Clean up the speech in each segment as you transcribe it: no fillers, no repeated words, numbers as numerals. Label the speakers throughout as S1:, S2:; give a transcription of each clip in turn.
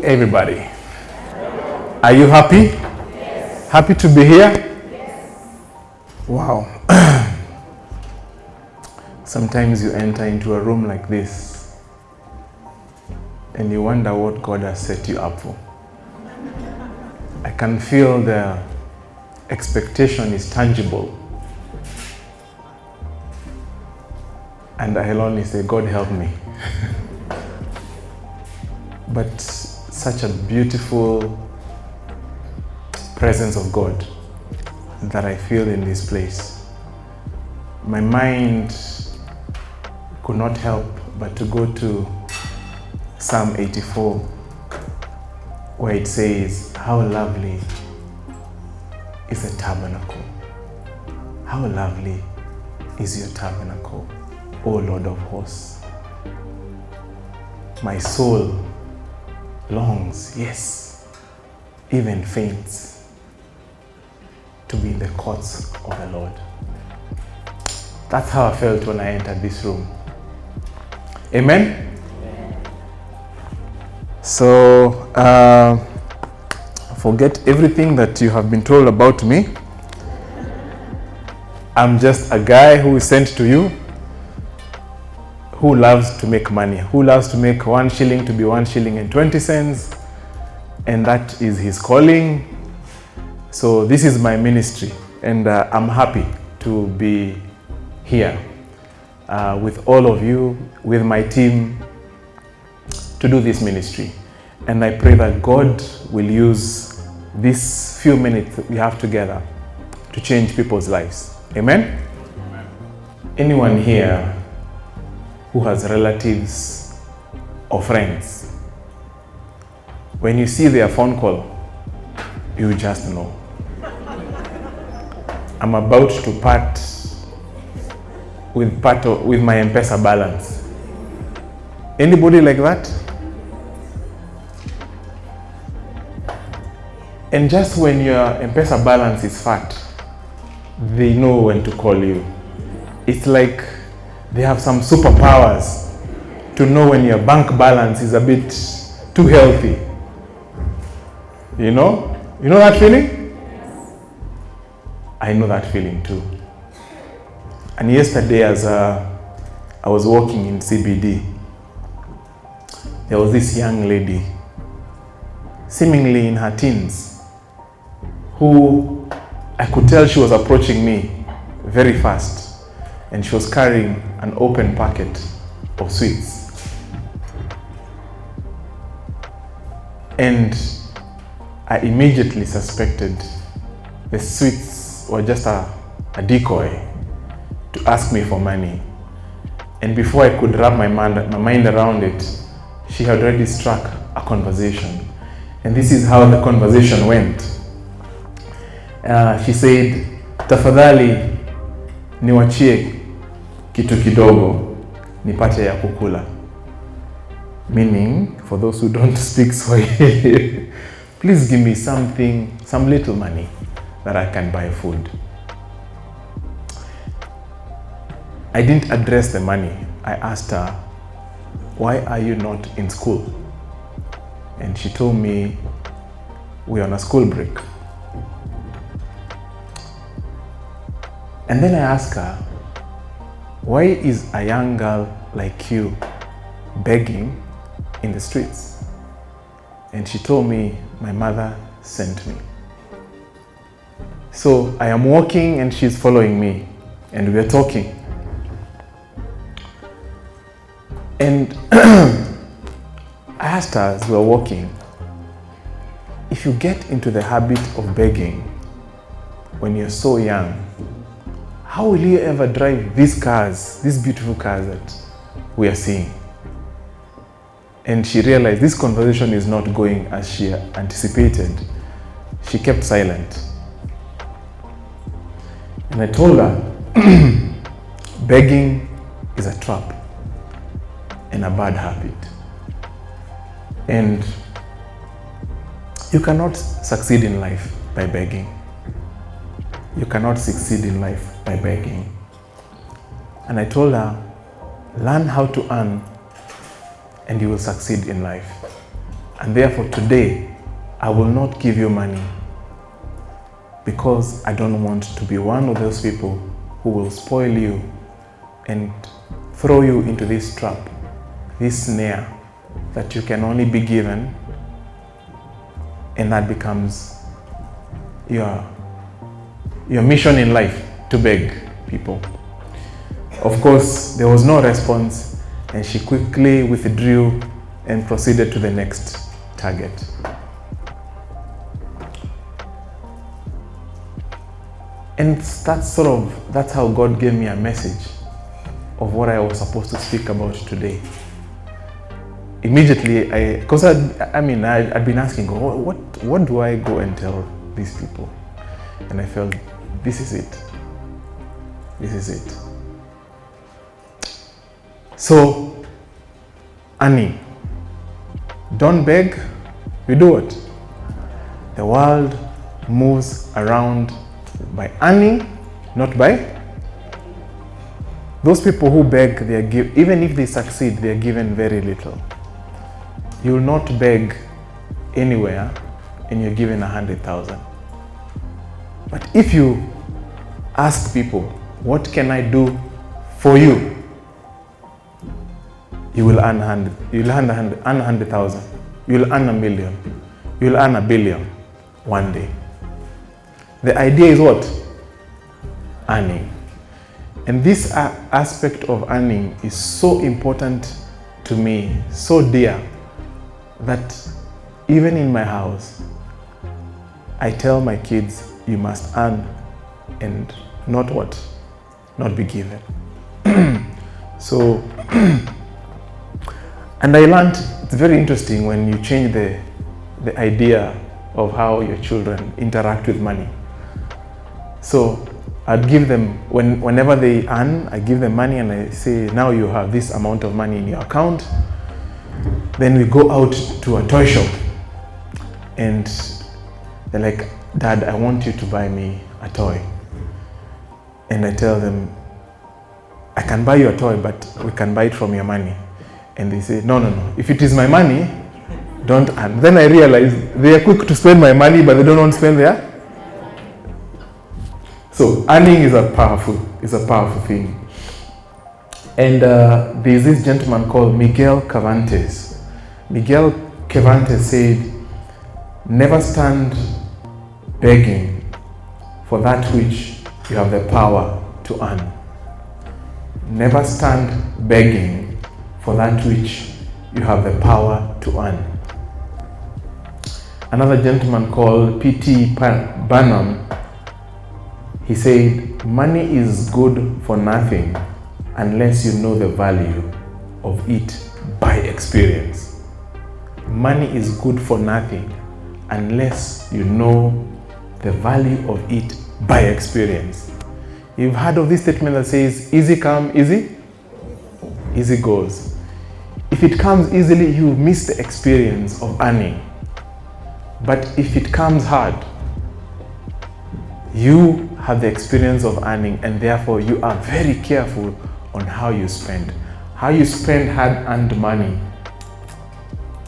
S1: everybody. Are you happy?
S2: Yes.
S1: Happy to be here?
S2: Yes.
S1: Wow. Sometimes you enter into a room like this and you wonder what God has set you up for. I can feel the expectation is tangible. And I'll only say, God help me. But such a beautiful presence of God that I feel in this place. My mind could not help but to go to Psalm 84, where it says, how lovely is a tabernacle. How lovely is your tabernacle, O Lord of hosts. My soul longs, yes, even faints, to be in the courts of the Lord. That's how I felt when I entered this room. Amen?
S2: Amen.
S1: So, forget everything that you have been told about me. I'm just a guy who is sent to you, who loves to make money, who loves to make 1 shilling to be 1 shilling and 20 cents, and that is his calling. So this is my ministry, and I'm happy to be here with all of you, with my team, to do this ministry. And I pray that God will use these few minutes that we have together to change people's lives. Amen? Amen. Anyone here who has relatives or friends, when you see their phone call, you just know. I'm about to part with my M-Pesa balance. Anybody like that? And just when your M-Pesa balance is fat, they know when to call you. It's like they have some superpowers to know when your bank balance is a bit too healthy. You know? You know that feeling?
S2: Yes.
S1: I know that feeling too. And yesterday as I was walking in CBD, there was this young lady, seemingly in her teens, who I could tell she was approaching me very fast. And she was carrying an open packet of sweets. And I immediately suspected the sweets were just a decoy to ask me for money. And before I could wrap my mind around it, she had already struck a conversation. And this is how the conversation went. She said, tafadhali niwachie kitu kidogo nipate ya kukula. Meaning, for those who don't speak Swahili, please give me something, some little money that I can buy food. I didn't address the money. I asked her, why are you not in school? And she told me, we're on a school break. And then I asked her, why is a young girl like you begging in the streets? And she told me, my mother sent me. So I am walking and she's following me and we're talking. And I asked her as we were walking, if you get into the habit of begging when you're so young, how will you ever drive these cars, these beautiful cars that we are seeing? And she realized this conversation is not going as she anticipated. She kept silent. And I told her, begging is a trap and a bad habit. And you cannot succeed in life by begging. You cannot succeed in life by begging. And I told her, learn how to earn and you will succeed in life. And therefore today, I will not give you money because I don't want to be one of those people who will spoil you and throw you into this trap, this snare that you can only be given, and that becomes your mission in life, to beg people. Of course, there was no response, and she quickly withdrew and proceeded to the next target. And that's how God gave me a message of what I was supposed to speak about today. Immediately, I'd been asking God, what do I go and tell these people? And I felt, this is it. This is it. So, Annie, don't beg, you do what? The world moves around by earning, not by. Those people who beg, even if they succeed, they are given very little. You will not beg anywhere and you're given 100,000. But if you ask people, what can I do for you? You will earn 100,000. You will earn 1 million. You will earn 1 billion one day. The idea is what? Earning. And this aspect of earning is so important to me, so dear, that even in my house, I tell my kids, you must earn and not what? Not be given. So, and I learned, it's very interesting when you change the idea of how your children interact with money. So I'd give them, whenever they earn, I give them money and I say, now you have this amount of money in your account. Then we go out to a toy shop and they're like, Dad, I want you to buy me a toy. And I tell them, I can buy you a toy, but we can buy it from your money. And they say, no. If it is my money, don't earn. Then I realize they are quick to spend my money, but they don't want to spend their. So earning is a powerful thing. And there's this gentleman called Miguel Cervantes. Miguel Cervantes said, never stand begging for that which you have the power to earn. Never stand begging for that which you have the power to earn. Another gentleman called P.T. Barnum, he said, money is good for nothing unless you know the value of it by experience. Money is good for nothing unless you know the value of it by experience. You've heard of this statement that says, easy come, easy goes. If it comes easily, you miss the experience of earning. But if it comes hard, you have the experience of earning, and therefore you are very careful on how you spend. How you spend hard-earned money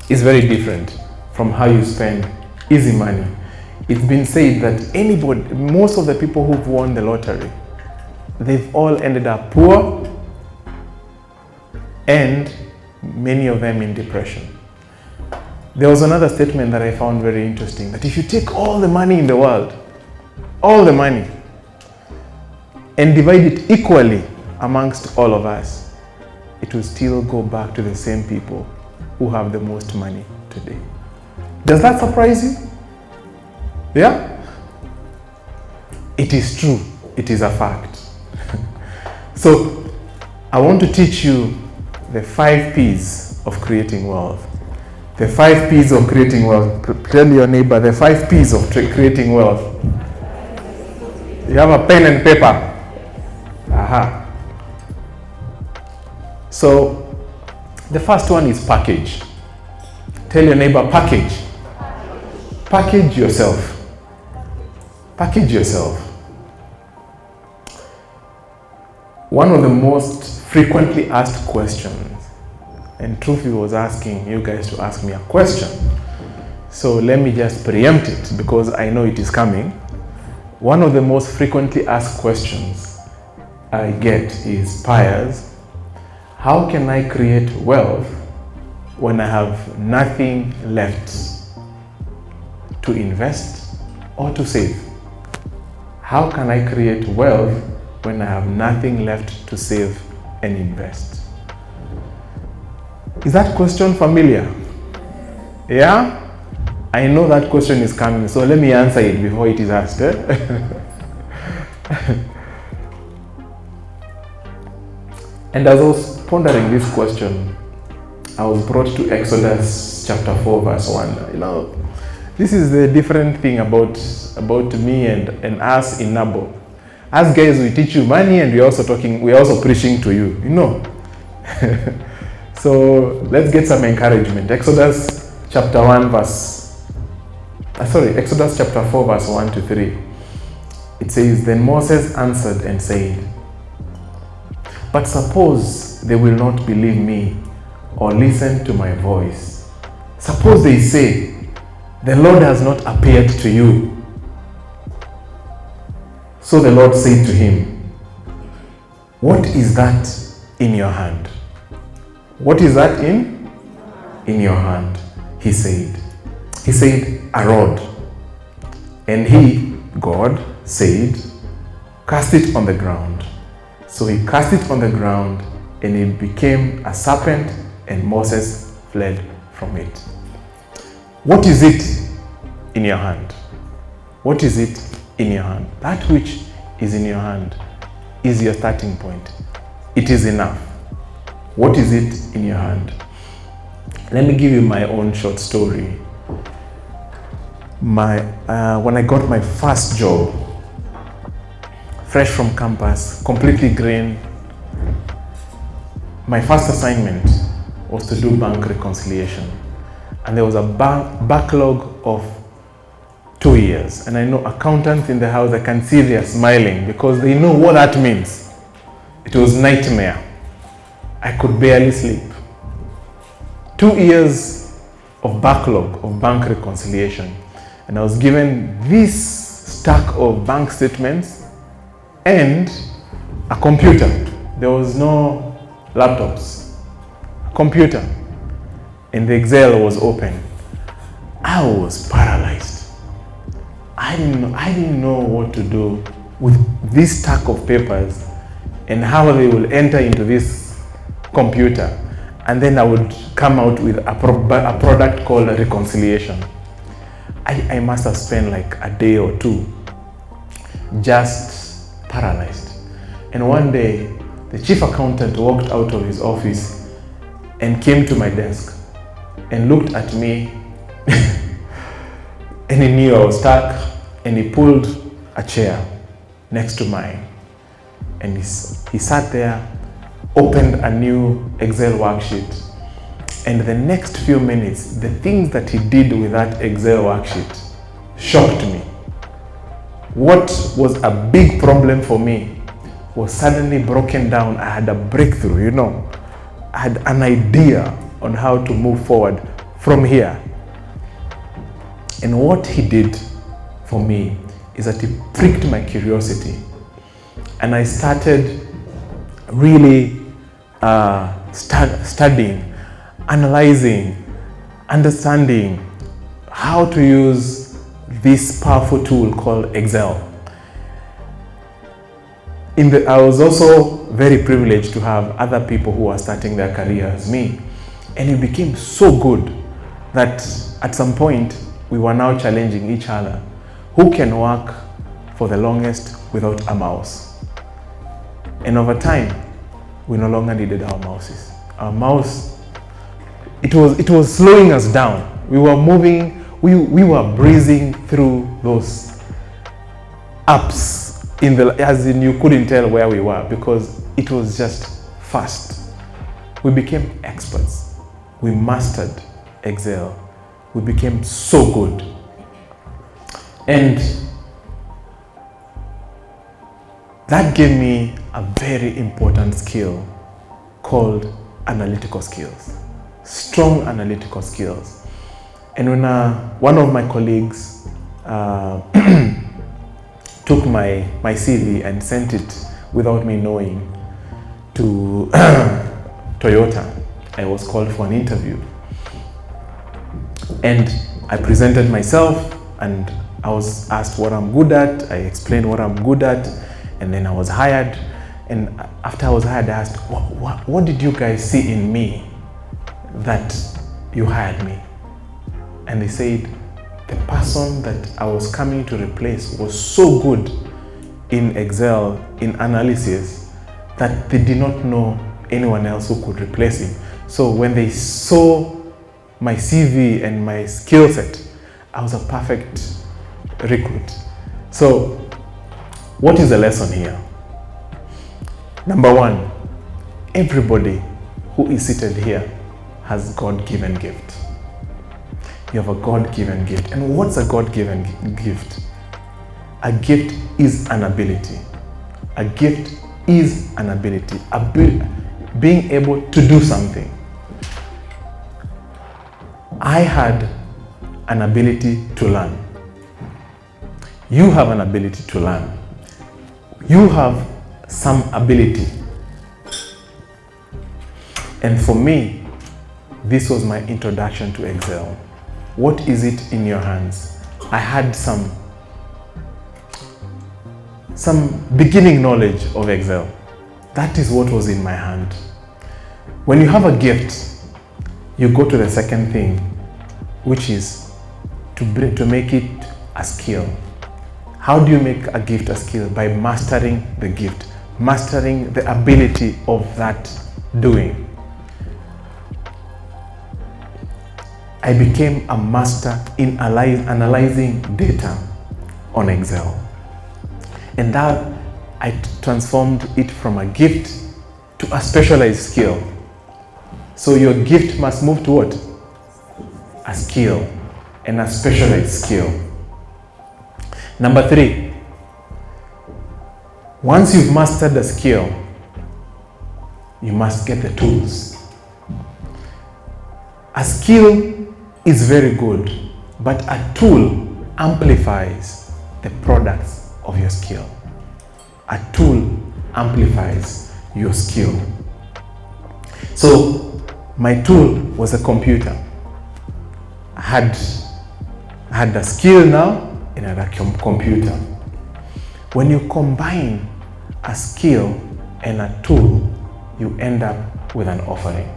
S1: is very different from how you spend easy money. It's been said that most of the people who've won the lottery, they've all ended up poor and many of them in depression. There was another statement that I found very interesting, that if you take all the money in the world, all the money, and divide it equally amongst all of us, it will still go back to the same people who have the most money today. Does that surprise you? Yeah? It is true. It is a fact. So, I want to teach you the 5 P's of creating wealth. The 5 P's of creating wealth. Tell your neighbor the 5 P's of creating wealth. You have a pen and paper. Aha. So, the first one is package. Tell your neighbor, package. Package yourself. Package yourself. One of the most frequently asked questions, and Trufi was asking you guys to ask me a question, So let me just preempt it because I know it is coming. One of the most frequently asked questions I get is, Piers, how can I create wealth when I have nothing left to invest or to save? How can I create wealth when I have nothing left to save and invest? Is that question familiar? Yeah? I know that question is coming, so let me answer it before it is asked. And as I was pondering this question, I was brought to Exodus chapter 4 verse 1. You know, this is the different thing about me and us in Nabo. As guys, we teach you money and we're also preaching to you, you know. So let's get some encouragement. Exodus chapter 4 verse 1 to 3. It says, Then Moses answered and said, But suppose they will not believe me or listen to my voice. Suppose they say, The Lord has not appeared to you. So the Lord said to him, What is that in your hand? What is that in your hand? He said, A rod. And he, God, said, Cast it on the ground. So he cast it on the ground, and it became a serpent, and Moses fled from it. What is it in your hand? What is it in your hand? That which is in your hand is your starting point. It is enough. What is it in your hand? Let me give you my own short story. When I got my first job, fresh from campus, completely green, my first assignment was to do bank reconciliation. And there was a backlog of 2 years. And I know accountants in the house, I can see they are smiling because they know what that means. It was nightmare. I could barely sleep. 2 years of backlog of bank reconciliation. And I was given this stack of bank statements and a computer. There was no laptops. Computer. And the Excel was open. I was paralyzed. I didn't know what to do with this stack of papers and how they will enter into this computer, and then I would come out with a product called reconciliation. I must have spent like a day or two just paralyzed. And one day, the chief accountant walked out of his office and came to my desk and looked at me and he knew I was stuck, and he pulled a chair next to mine, and he sat there, opened a new Excel worksheet, and the next few minutes, the things that he did with that Excel worksheet shocked me. What was a big problem for me was suddenly broken down. I had a breakthrough, you know. I had an idea on how to move forward from here. And what he did for me is that he pricked my curiosity, and I started really studying, analyzing, understanding how to use this powerful tool called Excel. I was also very privileged to have other people who are starting their career as me, and it became so good that at some point we were now challenging each other. Who can work for the longest without a mouse? And over time, we no longer needed our mouses. Our mouse, it was slowing us down. We were moving, we were breezing through those apps as in you couldn't tell where we were because it was just fast. We became experts. We mastered Excel. We became so good. And that gave me a very important skill called analytical skills, strong analytical skills. And when one of my colleagues took my CV and sent it without me knowing to Toyota, I was called for an interview. And I presented myself and I was asked what I'm good at. I explained what I'm good at, and then I was hired. And after I was hired, I asked, what did you guys see in me that you hired me? And they said, the person that I was coming to replace was so good in Excel, in analysis, that they did not know anyone else who could replace him. So when they saw my CV and my skill set, I was a perfect recruit. So what is the lesson here? Number one, everybody who is seated here has God-given gift. You have a God-given gift. And what's a God-given gift? A gift is an ability. A gift is an ability. Being able to do something. I had an ability to learn. You have an ability to learn. You have some ability. And for me, this was my introduction to Excel. What is it in your hands? I had some beginning knowledge of Excel. That is what was in my hand. When you have a gift, you go to the second thing, which is to make it a skill. How do you make a gift a skill? By mastering the gift, mastering the ability of that doing. I became a master in analyzing data on Excel. And that I transformed it from a gift to a specialized skill. So your gift must move to what? A skill, and a specialized skill. Number three, once you've mastered the skill, you must get the tools. A skill is very good, but a tool amplifies the products of your skill. A tool amplifies your skill. So my tool was a computer. I had the skill now and I had a computer. When you combine a skill and a tool, you end up with an offering.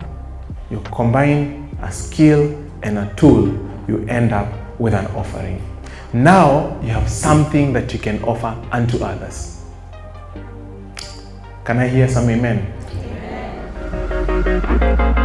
S1: You combine a skill and a tool, you end up with an offering. Now you have something that you can offer unto others. Can I hear some amen?
S2: Amen.